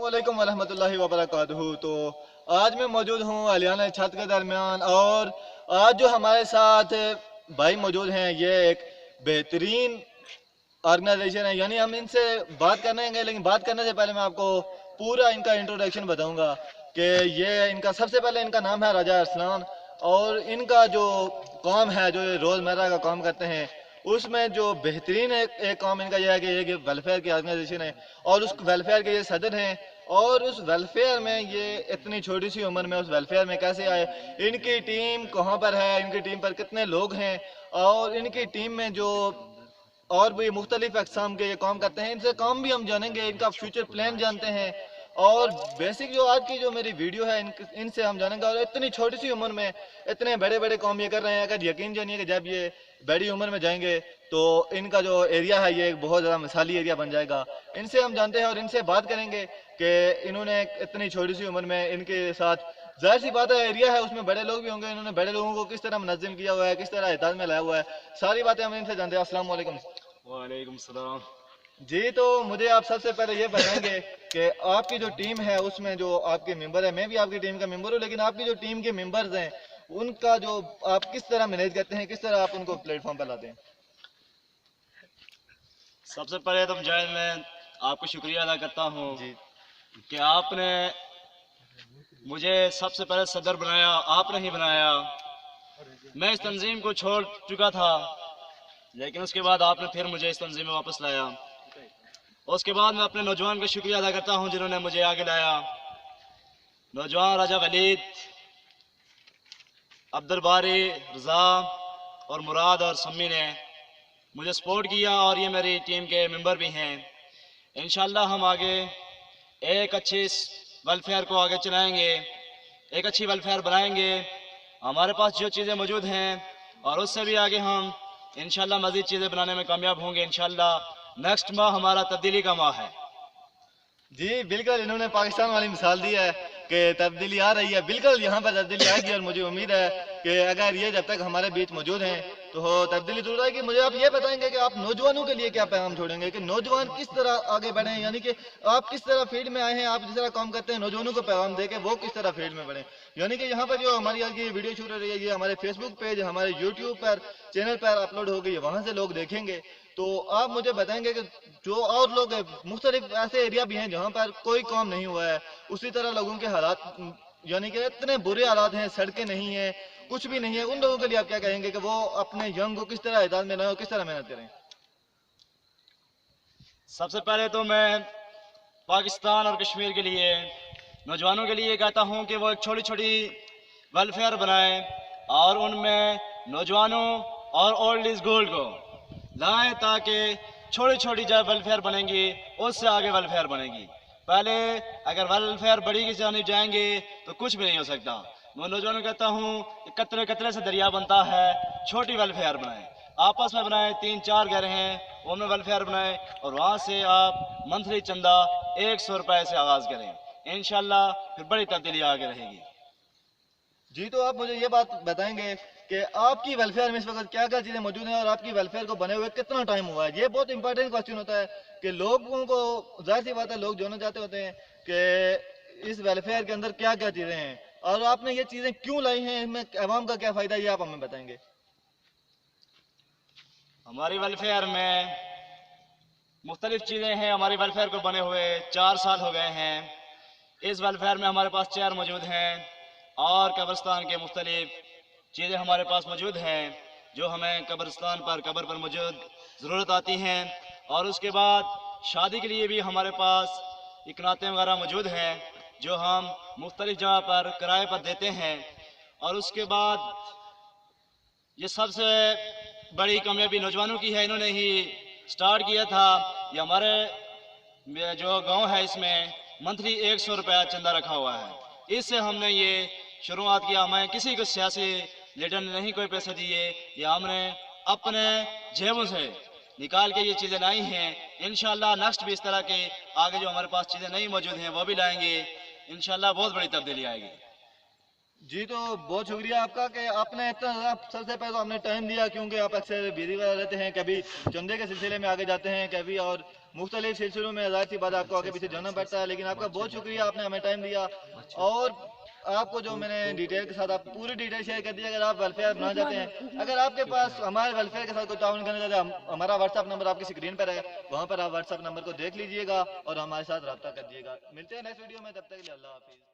वालेकुम वरहमतुल्लाहि वबरकातुहू। तो आज मैं मौजूद हूँ अलियाना छत के दरमियान, और आज जो हमारे साथ भाई मौजूद हैं ये एक बेहतरीन ऑर्गेनाइजेशन है। यानी हम इनसे बात करेंगे, लेकिन बात करने से पहले मैं आपको पूरा इनका इंट्रोडक्शन बताऊंगा कि ये इनका सबसे पहले इनका नाम है राजा अरसलान, और इनका जो काम है, जो रोज़मर्रा का काम करते हैं, उसमें जो बेहतरीन एक काम इनका यह है कि ये वेलफेयर की ऑर्गेनाइजेशन है और उस वेलफेयर के ये सदर हैं। और उस वेलफेयर में ये इतनी छोटी सी उम्र में उस वेलफेयर में कैसे आए, इनकी टीम कहाँ पर है, इनकी टीम पर कितने लोग हैं, और इनकी टीम में जो और भी मुख्तलिफ अकसाम के ये काम करते हैं, इनसे काम भी हम जानेंगे, इनका फ्यूचर प्लान जानते हैं। और बेसिक जो आज की जो मेरी वीडियो है इनसे हम जानेंगे। और इतनी छोटी सी उम्र में इतने बड़े बड़े काम ये कर रहे हैं, अगर यकीन जानिए कि जब ये बड़ी उम्र में जाएंगे तो इनका जो एरिया है ये एक बहुत ज़्यादा मिसाली एरिया बन जाएगा। इनसे हम जानते हैं और इनसे बात करेंगे कि इन्होंने इतनी छोटी सी उम्र में, इनके साथ जाहिर सी बात है एरिया है उसमें बड़े लोग भी होंगे, इन्होंने बड़े लोगों को किस तरह मुनज़्ज़म किया हुआ है, किस तरह एहतियात में लाया हुआ है, सारी बातें हम इनसे जानते हैं। अस्सलाम वालेकुम। वालेकुम सलाम। जी, तो मुझे आप सबसे पहले ये बताएंगे कि आपकी जो टीम है उसमें जो आपके मेंबर है, मैं भी आपकी टीम का मेंबर हूँ, लेकिन आपकी जो टीम के मेंबर्स हैं उनका जो आप किस तरह मैनेज करते हैं, किस तरह आप उनको प्लेटफॉर्म पर लाते हैं? सबसे पहले तो मुजाहिद मैं आपको शुक्रिया अदा करता हूँ जी कि आपने मुझे सबसे पहले सदर बनाया, आपने ही बनाया। मैं इस तंजीम को छोड़ चुका था, लेकिन उसके बाद आपने फिर मुझे इस तंजीम में वापस लाया। उसके बाद मैं अपने नौजवान का शुक्रिया अदा करता हूँ जिन्होंने मुझे आगे लाया। नौजवान राजा वलीद, अब्दुल बारी, रज़ा और मुराद और सम्मी ने मुझे सपोर्ट किया, और ये मेरी टीम के मेंबर भी हैं। इंशाल्लाह हम आगे एक अच्छी वेलफेयर को आगे चलाएंगे, एक अच्छी वेलफेयर बनाएंगे। हमारे पास जो चीज़ें मौजूद हैं और उससे भी आगे हम इंशाल्लाह मज़ीद चीज़ें बनाने में कामयाब होंगे। इंशाल्लाह नेक्स्ट माह हमारा तब्दीली का माह है। जी बिल्कुल, इन्होंने पाकिस्तान वाली मिसाल दी है कि तब्दीली आ रही है। बिल्कुल यहाँ पर तब्दीली आएगी, और मुझे उम्मीद है कि अगर ये जब तक हमारे बीच मौजूद हैं तो तब्दीली जरूर आएगी। मुझे आप ये बताएंगे कि आप नौजवानों के लिए क्या पैगाम छोड़ेंगे, कि नौजवान किस तरह आगे बढ़ें, यानी कि आप किस तरह फील्ड में आए हैं, आप जिस तरह काम करते हैं, नौजवानों को पैगाम दे के वो किस तरह फील्ड में बढ़ें। यानी कि यहाँ पर जो हमारी आज की वीडियो शूट हो रही है ये हमारे फेसबुक पेज, हमारे यूट्यूब पर चैनल पर अपलोड हो गई है, वहाँ से लोग देखेंगे। तो आप मुझे बताएंगे कि जो और लोग मुख्तलिफ ऐसे एरिया भी हैं जहाँ पर कोई काम नहीं हुआ है, उसी तरह लोगों के हालात, यानी कि इतने बुरे हालात हैं, सड़कें नहीं हैं, कुछ भी नहीं है, उन लोगों के लिए आप क्या कहेंगे कि वो अपने यंग को किस तरह इजाज़त में लाएं, किस तरह मेहनत करें? सबसे पहले तो मैं पाकिस्तान और कश्मीर के लिए नौजवानों के लिए कहता हूँ कि वो एक छोटी छोटी वेलफेयर बनाएं, और उनमें नौजवानों और ओल्ड इज गोल्ड को लाएं, ताकि छोटी छोटी जब वेलफेयर बनेंगी उससे आगे वेलफेयर बनेगी। पहले अगर वेलफेयर बड़ी की जानिब जाएंगे तो कुछ भी नहीं हो सकता। मैं नौजवानों को कहता हूँ कि कतरे कतरे से दरिया बनता है, छोटी वेलफेयर बनाएं, आपस में बनाएं, 3-4 घर हैं उनमें वेलफेयर बनाएं, और वहाँ से आप मंथली चंदा 100 रुपए से आगाज़ करें। इंशाल्लाह फिर बड़ी तब्दीली आगे रहेगी। जी, तो आप मुझे ये बात बताएंगे कि आपकी वेलफेयर में इस वक्त क्या क्या चीज़ें मौजूद हैं और आपकी वेलफेयर को बने हुए कितना टाइम हुआ है? ये बहुत इंपॉर्टेंट क्वेश्चन होता है कि लोगों को, जाहिर सी बात है, लोग जानना चाहते होते हैं कि इस वेलफेयर के अंदर क्या क्या चीज़ें हैं और आपने ये चीज़ें क्यों लाई हैं, इनमें आवाम का क्या फ़ायदा, ये आप हमें बताएंगे। हमारी वेलफेयर में मुख्तलिफ चीज़ें हैं। हमारी वेलफेयर को बने हुए 4 साल हो गए हैं। इस वेलफेयर में हमारे पास चेयर मौजूद हैं, और कब्रिस्तान के मुख्तलिफ चीज़ें हमारे पास मौजूद हैं जो हमें कब्रिस्तान पर, कब्र पर मौजूद ज़रूरत आती हैं। और उसके बाद शादी के लिए भी हमारे पास इकनाते वगैरह मौजूद हैं जो हम मुख्तलिफ जगह पर किराए पर देते हैं। और उसके बाद ये सबसे बड़ी कामयाबी नौजवानों की है, इन्होंने ही स्टार्ट किया था। ये हमारे जो गांव है इसमें मंथली 100 रुपया चंदा रखा हुआ है, इससे हमने ये शुरुआत किया। हमें किसी को सियासी लीडर ने नहीं कोई पैसे दिए, ये हमने अपने जेबों से निकाल के ये चीज़ें लाई हैं। इंशाल्लाह नेक्स्ट भी इस तरह के आगे जो हमारे पास चीज़ें नहीं मौजूद हैं वो भी लाएंगे। इंशाल्लाह बहुत बड़ी तब्दीली आएगी। जी, तो बहुत शुक्रिया आपका कि आपने इतना ज़्यादा, सबसे पहले तो आपने टाइम दिया, क्योंकि आप अक्सर बिजी वगैरह रहते हैं, कभी चंदे के सिलसिले में आगे जाते हैं, कभी और मुख्तलिफ सिलसिलों में ज़ाहिर सी बात आपको आगे पीछे जाना पड़ता है, लेकिन आपका बहुत शुक्रिया, आपने हमें टाइम दिया। और आपको जो मैंने डिटेल के साथ आप पूरी डिटेल शेयर कर दी। अगर आप वेलफेयर बनाना चाहते हैं, अगर आपके पास हमारे वेलफेयर के साथ कोई ताउन करना चाहते हैं, हमारा व्हाट्सअप नंबर आपकी स्क्रीन पर है, वहाँ पर आप व्हाट्सअप नंबर को देख लीजिएगा और हमारे साथ रब्ता कर दिएगा। मिलते हैं नेक्स्ट वीडियो में, तब तक के लिए अल्लाह हाफिज़।